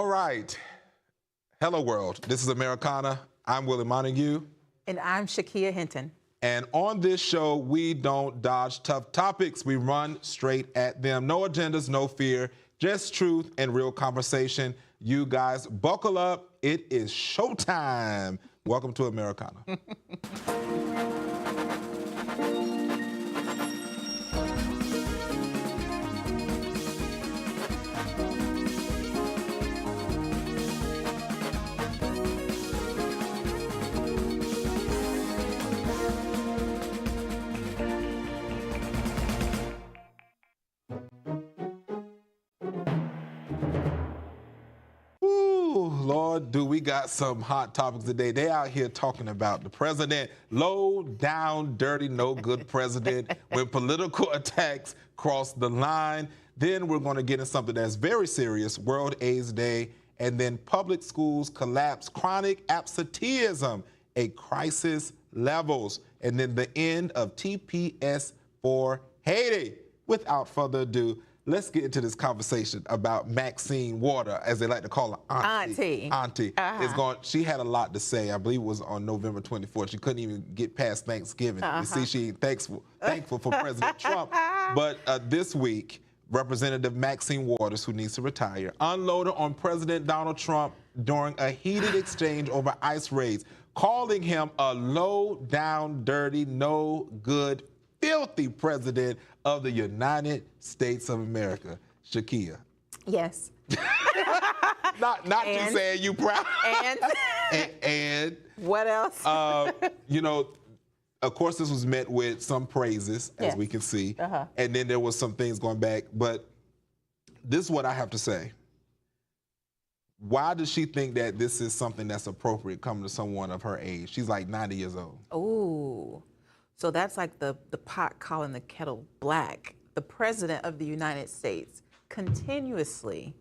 right. Hello, world. This is Americana. I'm Willie Montague. And I'm Shakea Hinton. And on this show, we don't dodge tough topics. We run straight at them. No agendas, no fear, just truth and real conversation. You guys, buckle up. It is showtime. Welcome to Americana. Lord, do we got some hot topics today. They out here talking about the president, low down, dirty, no good president, when political attacks cross the line. Then we're going to get into something that's very serious, World AIDS Day, and then public schools collapse, chronic absenteeism, a crisis levels, and then the end of TPS for Haiti. Without further ado, let's get into this conversation about Maxine Waters, as they like to call her, Auntie. She had a lot to say. I believe it was on November 24th. She couldn't even get past Thanksgiving. You see, she thankful for President Trump. But this week, Representative Maxine Waters, who needs to retire, unloaded on President Donald Trump during a heated exchange over ICE raids, calling him a low down, dirty, no good, filthy president of the United States of America. Shakea. Yes. not you saying you proud. And what else? You know, of course, this was met with some praises, as we can see, and then there was some things going back. But this is what I have to say. Why does she think that this is something that's appropriate coming to someone of her age? She's like 90 years old. Ooh. So that's like the pot calling the kettle black. The President of the United States continuously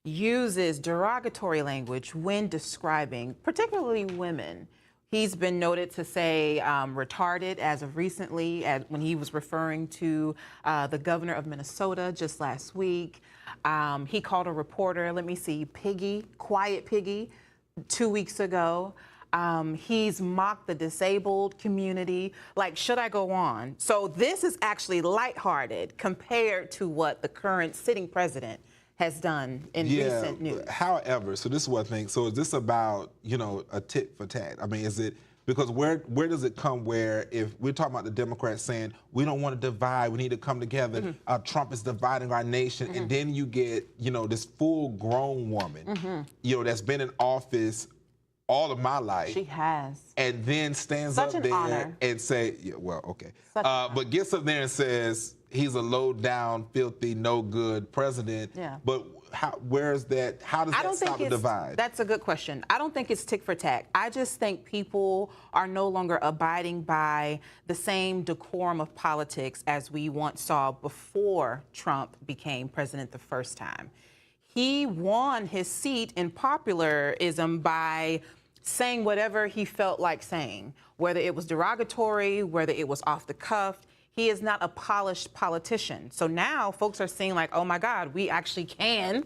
uses derogatory language when describing, particularly women. He's been noted to say retarded as of recently, when he was referring to the governor of Minnesota just last week. He called a reporter, let me see, piggy, quiet piggy, 2 weeks ago. He's mocked the disabled community. Like, should I go on? So this is actually lighthearted compared to what the current sitting president has done in recent news. However, so this is what I think. So is this about, you know, a tit for tat? I mean, is it, because where does it come where if we're talking about the Democrats saying we don't want to divide, we need to come together, Trump is dividing our nation, and then you get, you know, this full-grown woman, you know, that's been in office all of my life. She has. And then stands up there and say, but gets up there and says he's a low down, filthy, no good president. Yeah. But where's that? How does that stop the divide? That's a good question. I don't think it's tick for tack. I just think people are no longer abiding by the same decorum of politics as we once saw before Trump became president the first time. He won his seat in popularism by saying whatever he felt like saying, whether it was derogatory, whether it was off the cuff. He is not a polished politician. So now folks are seeing like, oh my God, we actually can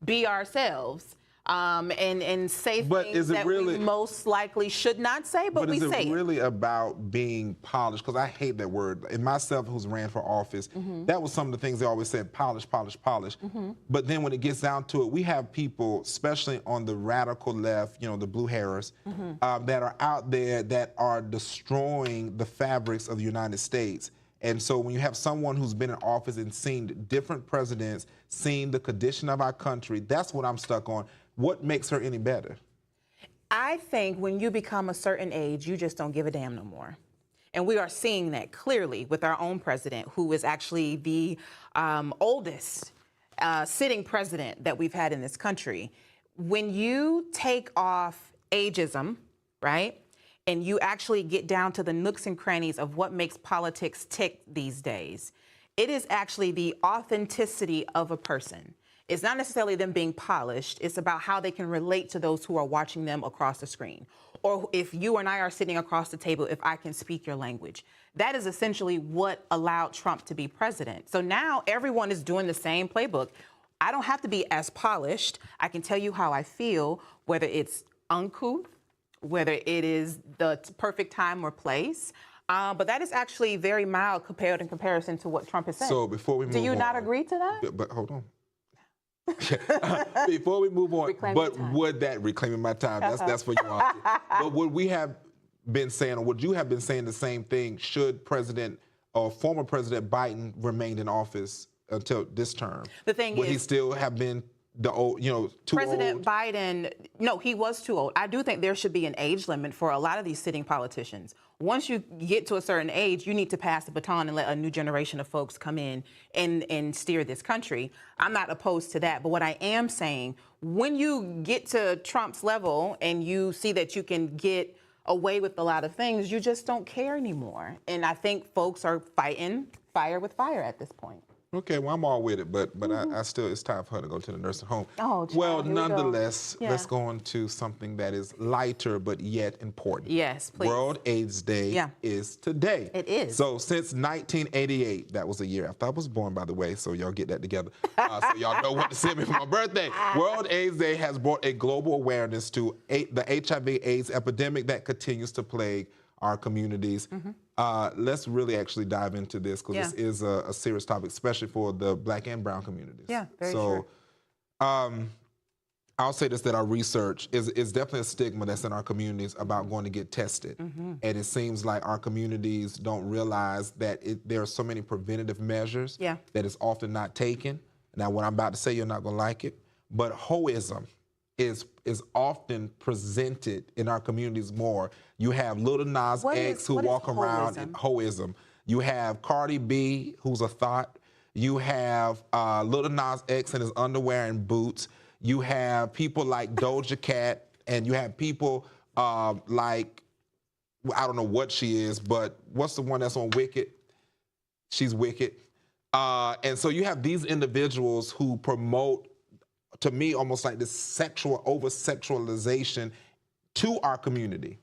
be ourselves and say things that we most likely should not say, but we say it. But is it really about being polished? Because I hate that word. And myself, who's ran for office, that was some of the things they always said, polish, polish, polish. But then when it gets down to it, we have people, especially on the radical left, you know, the blue hairs, that are out there that are destroying the fabrics of the United States. And so when you have someone who's been in office and seen different presidents, seen the condition of our country, that's what I'm stuck on. What makes her any better? I think when you become a certain age, you just don't give a damn no more. And we are seeing that clearly with our own president, who is actually the oldest sitting president that we've had in this country. When you take off ageism, right, and you actually get down to the nooks and crannies of what makes politics tick these days, it is actually the authenticity of a person. It's not necessarily them being polished. It's about how they can relate to those who are watching them across the screen. Or if you and I are sitting across the table, if I can speak your language. That is essentially what allowed Trump to be president. So now everyone is doing the same playbook. I don't have to be as polished. I can tell you how I feel, whether it's uncouth, whether it is the perfect time or place. But that is actually very mild compared in comparison to what Trump has said. So before we move on. Do you not agree to that? But hold on. Before we move on, would that reclaiming my time? That's what you want. But would we have been saying, or would you have been saying the same thing? Should President or former President Biden remain in office until this term? The thing would is, he still have been the old, too President old? Biden, no, he was too old. I do think there should be an age limit for a lot of these sitting politicians. Once you get to a certain age, you need to pass the baton and let a new generation of folks come in and steer this country. I'm not opposed to that. But what I am saying, when you get to Trump's level and you see that you can get away with a lot of things, you just don't care anymore. And I think folks are fighting fire with fire at this point. Okay, well, I'm all with it, but I still, it's time for her to go to the nursing home. Oh, child, well, here nonetheless, we go. let's go on to something that is lighter but yet important. Yes, please. World AIDS Day is today. It is. So since 1988, that was a year after I was born, by the way, so y'all get that together. So y'all know what to send me for my birthday. World AIDS Day has brought a global awareness to the HIV/AIDS epidemic that continues to plague our communities. Let's really actually dive into this, because this is a serious topic, especially for the Black and brown communities. Yeah, very true. I'll say this, that our research is definitely a stigma that's in our communities about going to get tested. And it seems like our communities don't realize that there are so many preventative measures that is often not taken. Now, what I'm about to say, you're not gonna like it, but hoism is often presented in our communities more. You have Little Nas X who walk around in hoism. You have Cardi B, who's a thought. You have Little Nas X in his underwear and boots. You have people like Doja Cat, and you have people like, I don't know what she is, but what's the one that's on Wicked? She's Wicked. And so you have these individuals who promote, to me, almost like this sexual over-sexualization to our community.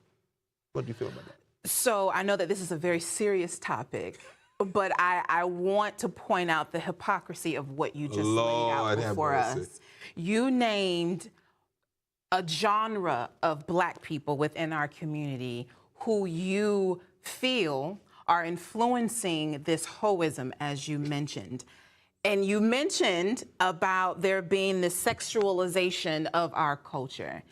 What do you feel about that? So I know that this is a very serious topic, but I want to point out the hypocrisy of what you just laid out before us. You named a genre of Black people within our community who you feel are influencing this hoism, as you mentioned. And you mentioned about there being this sexualization of our culture.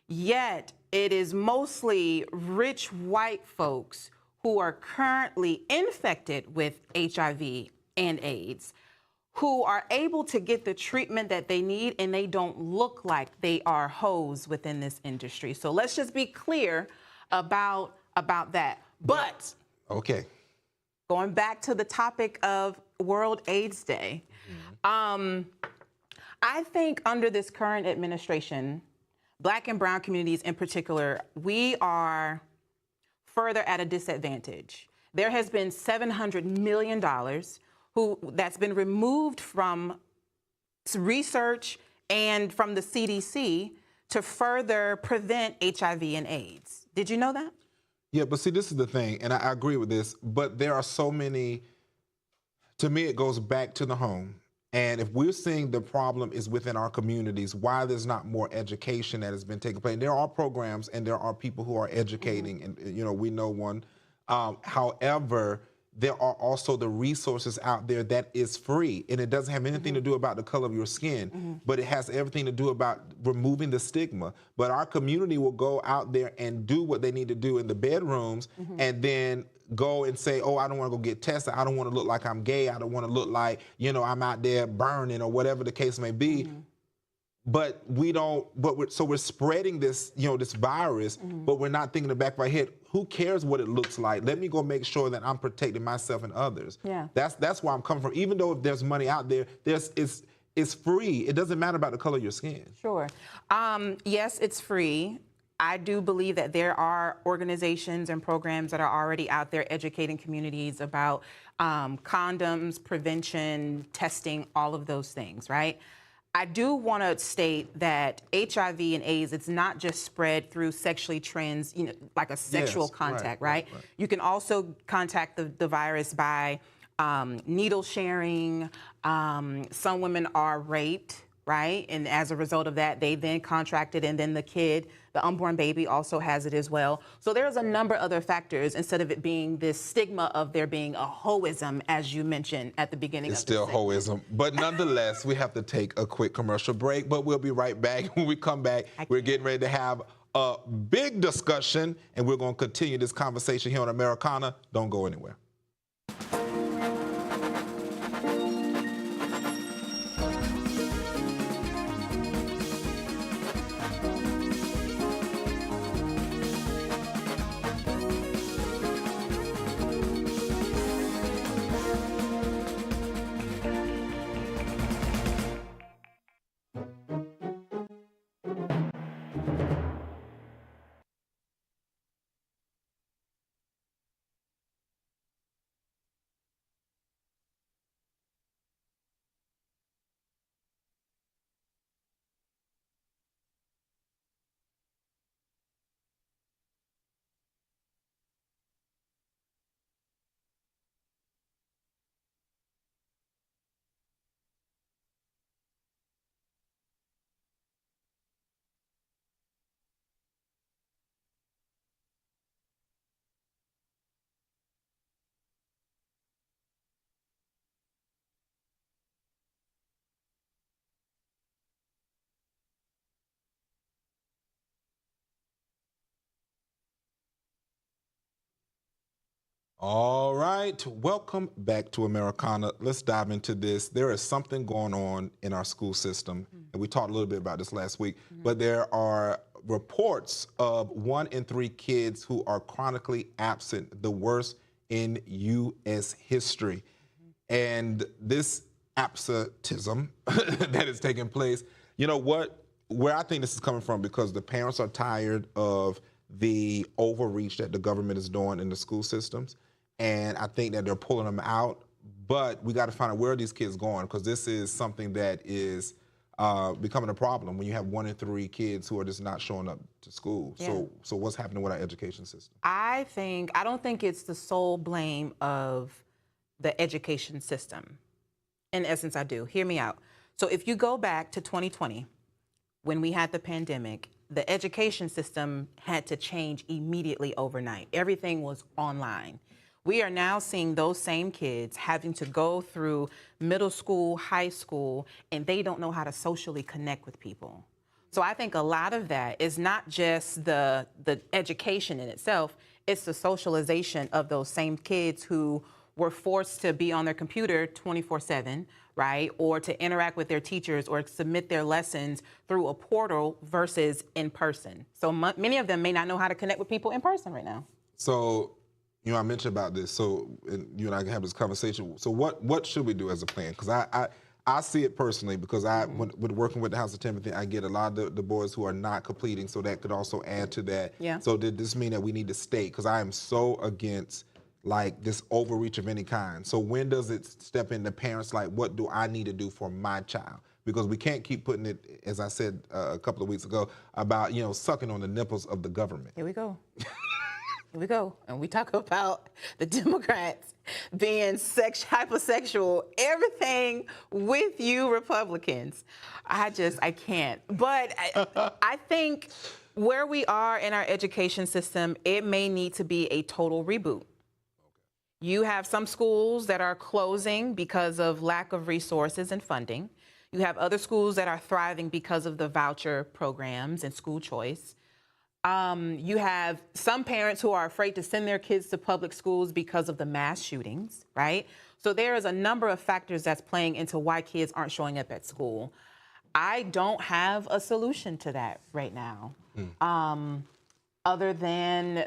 Yet it is mostly rich white folks who are currently infected with HIV and AIDS, who are able to get the treatment that they need, and they don't look like they are hoes within this industry. So let's just be clear about that. But okay, going back to the topic of World AIDS Day, I think under this current administration, Black and brown communities in particular, we are further at a disadvantage. There has been $700 million that's been removed from research and from the CDC to further prevent HIV and AIDS. Did you know that? Yeah, but see, this is the thing, and I agree with this, but there are so many, to me, it goes back to the home. And if we're seeing the problem is within our communities, why there's not more education that has been taking place? And there are programs and there are people who are educating, and we know one. However, there are also the resources out there that is free, and it doesn't have anything to do about the color of your skin, but it has everything to do about removing the stigma. But our community will go out there and do what they need to do in the bedrooms, and then go and say, oh, I don't want to go get tested. I don't want to look like I'm gay. I don't want to look like, I'm out there burning or whatever the case may be. But we don't, so we're spreading this, this virus, but we're not thinking in the back of our head, who cares what it looks like? Let me go make sure that I'm protecting myself and others. Yeah. That's where I'm coming from. Even though if there's money out there, it's free. It doesn't matter about the color of your skin. Sure. Yes, it's free. I do believe that there are organizations and programs that are already out there educating communities about condoms, prevention, testing, all of those things, right? I do want to state that HIV and AIDS, it's not just spread through sexually like a sexual contact, right? You can also contact the virus by needle sharing. Some women are raped, right? And as a result of that, they then contracted, and then the kid, the unborn baby, also has it as well. So there's a number of other factors instead of it being this stigma of there being a hoism, as you mentioned at the beginning of the segment. It's still hoism. But nonetheless, we have to take a quick commercial break, but we'll be right back. When we come back, we're getting ready to have a big discussion, and we're going to continue this conversation here on Americana. Don't go anywhere. All right, welcome back to Americana. Let's dive into this. There is something going on in our school system, and we talked a little bit about this last week, but there are reports of 1 in 3 kids who are chronically absent, the worst in U.S. history. And this absenteeism that is taking place, you know what, where I think this is coming from, because the parents are tired of the overreach that the government is doing in the school systems. And I think that they're pulling them out, but we got to find out where are these kids going, because this is something that is becoming a problem when you have 1 in 3 kids who are just not showing up to school. Yeah. So what's happening with our education system? I don't think it's the sole blame of the education system. In essence, I do. Hear me out. So if you go back to 2020, when we had the pandemic, the education system had to change immediately overnight. Everything was online. We are now seeing those same kids having to go through middle school, high school, and they don't know how to socially connect with people. So I think a lot of that is not just the education in itself, it's the socialization of those same kids who were forced to be on their computer 24/7, right? Or to interact with their teachers or submit their lessons through a portal versus in person. So many of them may not know how to connect with people in person right now. So, you know, I mentioned about this, so you and I can have this conversation. So what should we do as a plan? Because I see it personally, because when working with the House of Timothy, I get a lot of the boys who are not completing, so that could also add to that. Yeah. So did this mean that we need to stay? Because I am so against like this overreach of any kind. So when does it step in the parents, like, what do I need to do for my child? Because we can't keep putting it, as I said a couple of weeks ago, about, you know, sucking on the nipples of the government. Here we go. Here we go. And we talk about the Democrats being hypersexual, everything with you Republicans. I can't. But I think where we are in our education system, it may need to be a total reboot. You have some schools that are closing because of lack of resources and funding. You have other schools that are thriving because of the voucher programs and school choice. You have some parents who are afraid to send their kids to public schools because of the mass shootings, right? So there is a number of factors that's playing into why kids aren't showing up at school. I don't have a solution to that right now, other than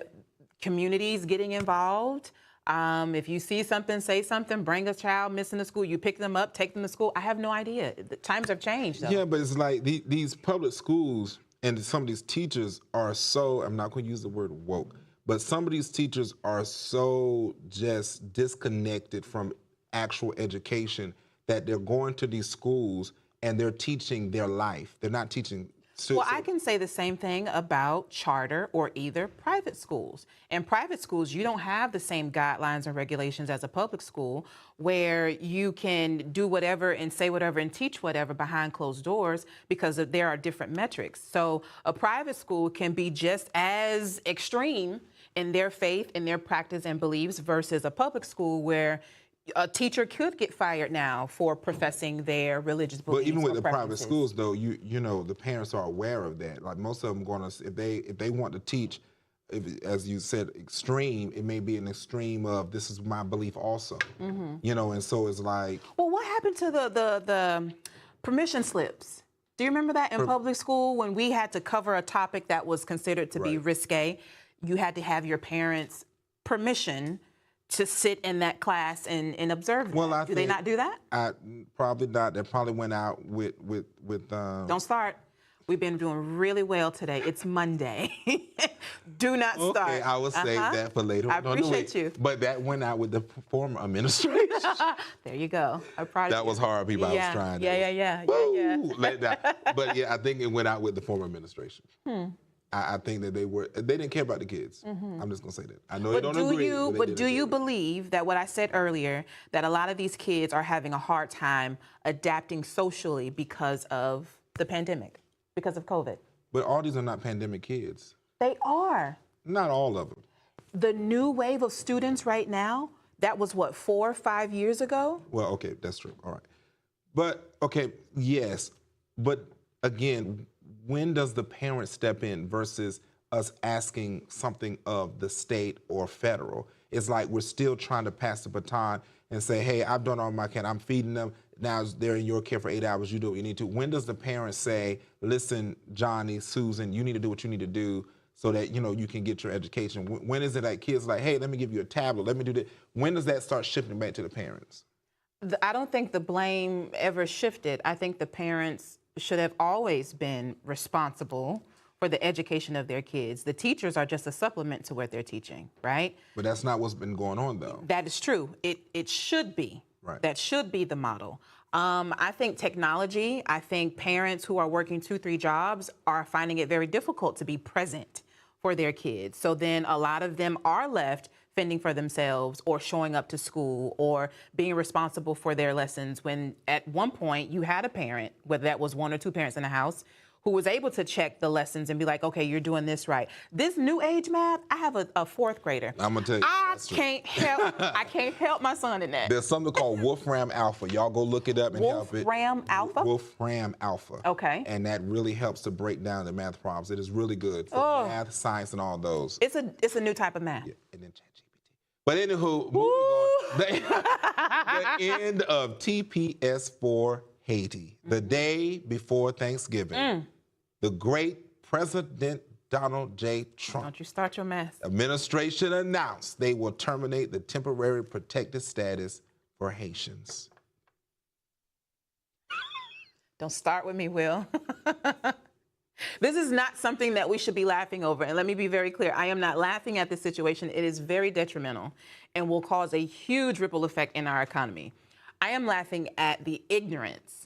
communities getting involved. If you see something, say something, bring a child missing to school, you pick them up, take them to school. I have no idea. The times have changed, though. Yeah, but it's like these public schools and some of these teachers are so, I'm not going to use the word woke, but some of these teachers are so just disconnected from actual education that they're going to these schools and they're teaching their life. They're not teaching Well, I can say the same thing about charter or either private schools. In private schools, you don't have the same guidelines and regulations as a public school where you can do whatever and say whatever and teach whatever behind closed doors because there are different metrics. So a private school can be just as extreme in their faith, in their practice and beliefs versus a public school where a teacher could get fired now for professing their religious beliefs. But even with the preferences. private schools, though, you know the parents are aware of that. Like most of them going to, if they want to teach, as you said, extreme, it may be an extreme of this is my belief also. You know, and so it's like. Well, what happened to the permission slips? Do you remember that in public school when we had to cover a topic that was considered to be risque? You had to have your parents' permission to sit in that class and observe that. Well, do they not do that? Probably not. They probably went out with. Don't start. We've been doing really well today. It's Monday. Do not start. Okay, I will save that for later. I appreciate you. But that went out with the former administration. There you go. That was hard, people. I was trying to. Yeah. Let that. But yeah, I think it went out with the former administration. I think that they didn't care about the kids. I'm just gonna say that. I know they don't agree. But do you believe that what I said earlier, that a lot of these kids are having a hard time adapting socially because of the pandemic, because of COVID? But all these are not pandemic kids. They are. Not all of them. The new wave of students right now, that was what, 4 or 5 years ago? Well, okay, that's true. All right. But, okay, yes. But again, when does the parent step in versus us asking something of the state or federal? It's like we're still trying to pass the baton and say, hey, I've done all my can. I'm feeding them. Now they're in your care for 8 hours. You do what you need to. When does the parent say, listen, Johnny, Susan, you need to do what you need to do so that, you know, you can get your education? When is it that kids like, hey, let me give you a tablet. Let me do that. When does that start shifting back to the parents? I don't think the blame ever shifted. I think the parents should have always been responsible for the education of their kids. The teachers are just a supplement to what they're teaching, right? But that's not what's been going on, though. That is true. It should be. Right. That should be the model. I think technology, I think parents who are working 2-3 jobs are finding it very difficult to be present for their kids. So then a lot of them are left fending for themselves or showing up to school or being responsible for their lessons when at one point you had a parent, whether that was 1 or 2 parents in the house, who was able to check the lessons and be like, okay, you're doing this right. This new age math, I have a 4th grader. I'm gonna tell you. I can't help my son in that. There's something called Wolfram Alpha. Y'all go look it up and help it. Wolfram Alpha? Wolfram Alpha. Okay. And that really helps to break down the math problems. It is really good for math, science, and all those. It's a new type of math. Yeah, and then ChatGPT. But anywho, moving on. The end of TPS for Haiti, the day before Thanksgiving. The great President Donald J. Trump. Don't you start your mess. Administration announced they will terminate the temporary protected status for Haitians. Don't start with me, Will. This is not something that we should be laughing over. And let me be very clear. I am not laughing at this situation. It is very detrimental and will cause a huge ripple effect in our economy. I am laughing at the ignorance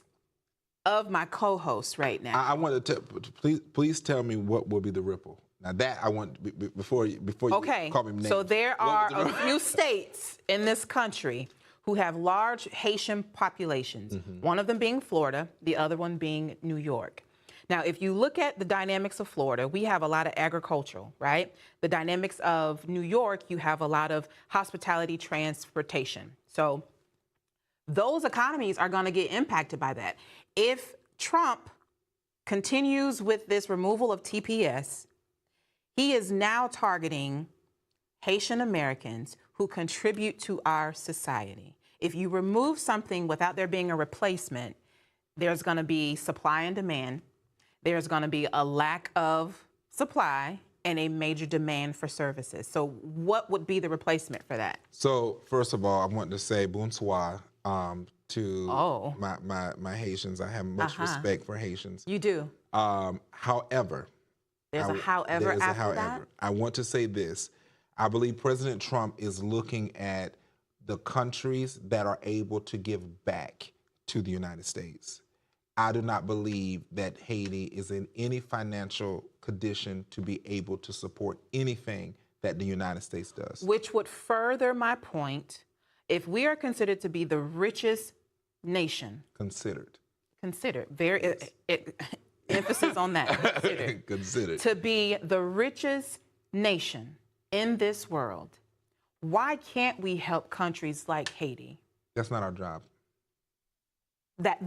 of my co-host right now. I want to please tell me what will be the ripple. Now that I want before you call me names. So there are a few states in this country who have large Haitian populations. One of them being Florida, the other one being New York. Now, if you look at the dynamics of Florida, we have a lot of agricultural, right? The dynamics of New York, you have a lot of hospitality, transportation. So those economies are going to get impacted by that. If Trump continues with this removal of TPS, he is now targeting Haitian Americans who contribute to our society. If you remove something without there being a replacement, there's going to be supply and demand. There's going to be a lack of supply and a major demand for services. So what would be the replacement for that? So first of all, I want to say bonsoir to my Haitians. I have much respect for Haitians. You do? However, there's a however after that? I want to say this. I believe President Trump is looking at the countries that are able to give back to the United States. I do not believe that Haiti is in any financial condition to be able to support anything that the United States does. Which would further my point. If we are considered to be the richest nation, considered, very emphasis on that, considered, to be the richest nation in this world, why can't we help countries like Haiti? That's not our job.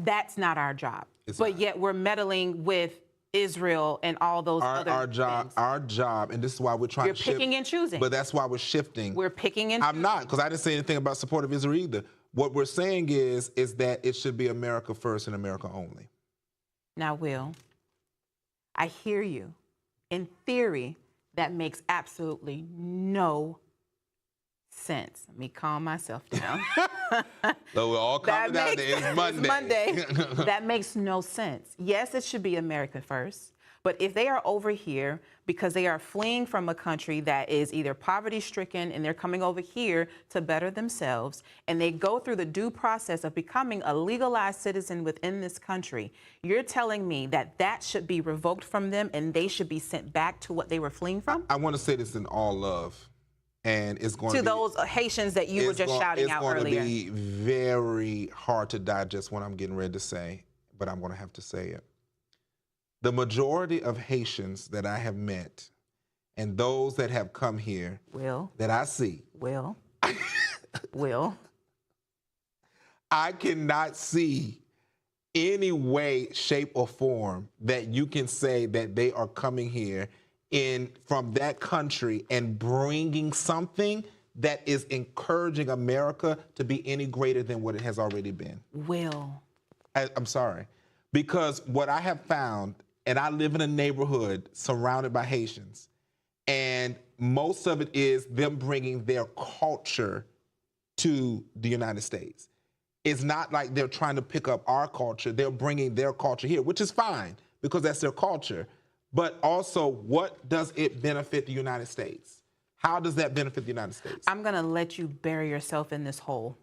That's not our job. But yet we're meddling with Israel and all those other things. Our job, and this is why we're trying to shift. You're picking and choosing. But that's why we're shifting. We're picking and choosing. I'm not, because I didn't say anything about support of Israel either. What we're saying is that it should be America first and America only. Now, Will, I hear you. In theory, that makes absolutely no sense. Let me calm myself down. So we're all calming down. It's Monday. It's Monday. That makes no sense. Yes, it should be America first. But if they are over here because they are fleeing from a country that is either poverty-stricken and they're coming over here to better themselves, and they go through the due process of becoming a legalized citizen within this country, you're telling me that that should be revoked from them and they should be sent back to what they were fleeing from? I want to say this in all love. And it's going to be, those Haitians that you were just shouting out earlier. It's going to be very hard to digest what I'm getting ready to say, but I'm going to have to say it. The majority of Haitians that I have met and those that have come here that I see. Will. I cannot see any way, shape, or form that you can say that they are coming here from that country and bringing something that is encouraging America to be any greater than what it has already been. I'm sorry. Because what I have found, and I live in a neighborhood surrounded by Haitians, and most of it is them bringing their culture to the United States. It's not like they're trying to pick up our culture. They're bringing their culture here, which is fine because that's their culture. But also, what does it benefit the United States? How does that benefit the United States? I'm going to let you bury yourself in this hole,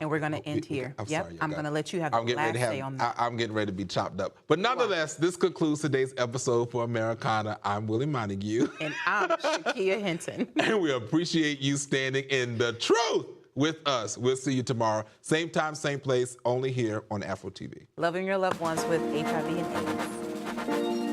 and we're going to end here. I'm going to let you have the last say on that. I'm getting ready to be chopped up. But nonetheless, this concludes today's episode for Americana. I'm Willie Montague. And I'm Shakea Hinton. And we appreciate you standing in the truth with us. We'll see you tomorrow. Same time, same place, only here on AFRO TV. Loving your loved ones with HIV and AIDS.